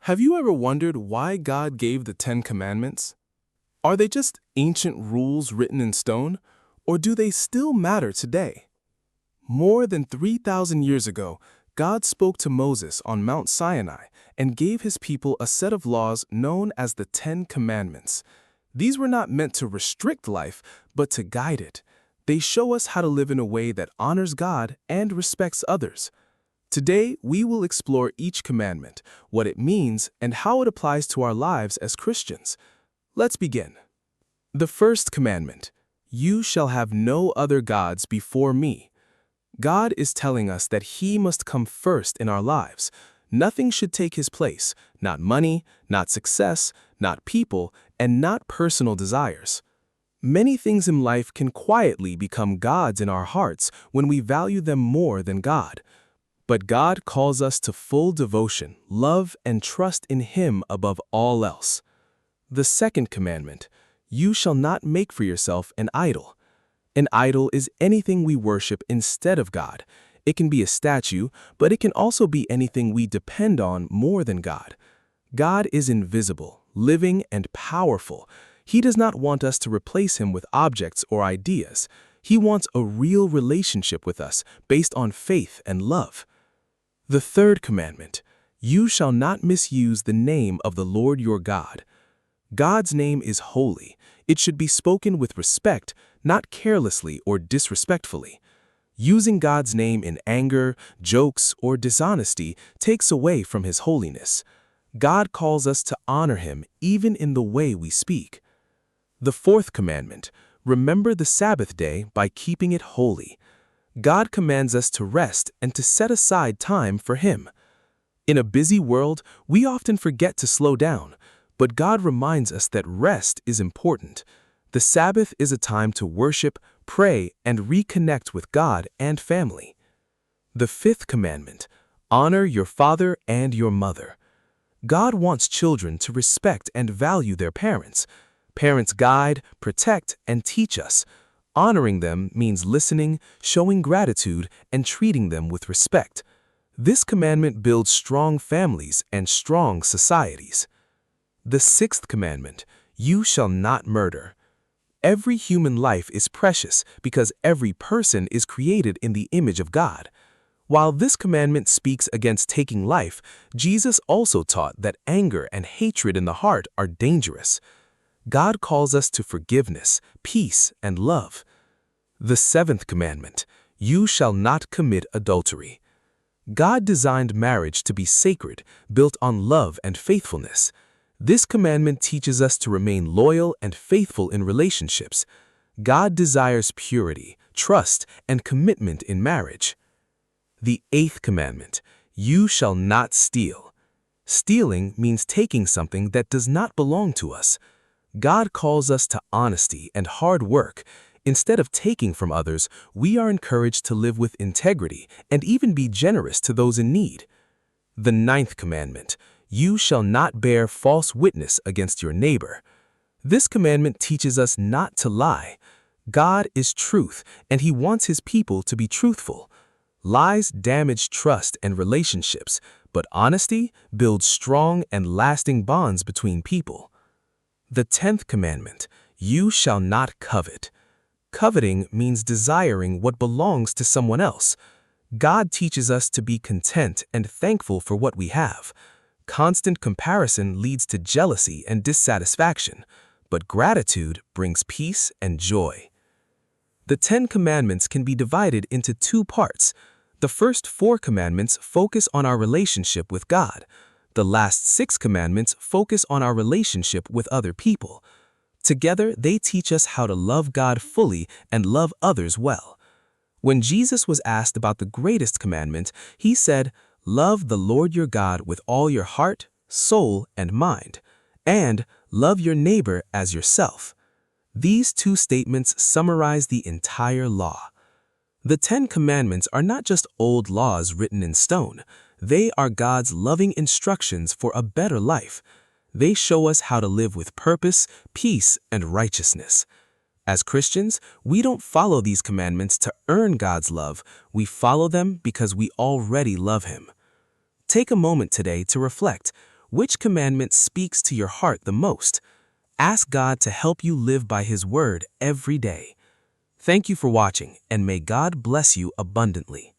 Have you ever wondered why God gave the Ten Commandments? Are they just ancient rules written in stone, or do they still matter today? More than 3,000 years ago, God spoke to Moses on Mount Sinai and gave his people a set of laws known as the Ten Commandments. These were not meant to restrict life, but to guide it. They show us how to live in a way that honors God and respects others. Today, we will explore each commandment, what it means, and how it applies to our lives as Christians. Let's begin. The first commandment, you shall have no other gods before me. God is telling us that He must come first in our lives. Nothing should take His place, not money, not success, not people, and not personal desires. Many things in life can quietly become gods in our hearts when we value them more than God. But God calls us to full devotion, love, and trust in Him above all else. The second commandment, you shall not make for yourself an idol. An idol is anything we worship instead of God. It can be a statue, but it can also be anything we depend on more than God. God is invisible, living, and powerful. He does not want us to replace Him with objects or ideas. He wants a real relationship with us based on faith and love. The third commandment, you shall not misuse the name of the Lord your God. God's name is holy. It should be spoken with respect, not carelessly or disrespectfully. Using God's name in anger, jokes, or dishonesty takes away from His holiness. God calls us to honor Him even in the way we speak. The fourth commandment, remember the Sabbath day by keeping it holy. God commands us to rest and to set aside time for Him. In a busy world, we often forget to slow down, but God reminds us that rest is important. The Sabbath is a time to worship, pray, and reconnect with God and family. The fifth commandment, honor your father and your mother. God wants children to respect and value their parents. Parents guide, protect, and teach us. Honoring them means listening, showing gratitude, and treating them with respect. This commandment builds strong families and strong societies. The sixth commandment, you shall not murder. Every human life is precious because every person is created in the image of God. While this commandment speaks against taking life, Jesus also taught that anger and hatred in the heart are dangerous. God calls us to forgiveness, peace, and love. The seventh commandment, you shall not commit adultery. God designed marriage to be sacred, built on love and faithfulness. This commandment teaches us to remain loyal and faithful in relationships. God desires purity, trust, and commitment in marriage. The eighth commandment, you shall not steal. Stealing means taking something that does not belong to us. God calls us to honesty and hard work. Instead of taking from others, we are encouraged to live with integrity and even be generous to those in need. The ninth commandment, you shall not bear false witness against your neighbor. This commandment teaches us not to lie. God is truth, and He wants His people to be truthful. Lies damage trust and relationships, but honesty builds strong and lasting bonds between people. The 10th commandment, you shall not covet. Coveting means desiring what belongs to someone else. God teaches us to be content and thankful for what we have. Constant comparison leads to jealousy and dissatisfaction, but gratitude brings peace and joy. The 10 Commandments can be divided into two parts. The first 4 commandments focus on our relationship with God. The last 6 commandments focus on our relationship with other people. Together, they teach us how to love God fully and love others well. When Jesus was asked about the greatest commandment, He said, "Love the Lord your God with all your heart, soul, and mind, and love your neighbor as yourself." These 2 statements summarize the entire law. The 10 Commandments are not just old laws written in stone. They are God's loving instructions for a better life. They show us how to live with purpose, peace, and righteousness. As Christians, we don't follow these commandments to earn God's love. We follow them because we already love Him. Take a moment today to reflect. Which commandment speaks to your heart the most? Ask God to help you live by His word every day. Thank you for watching, and may God bless you abundantly.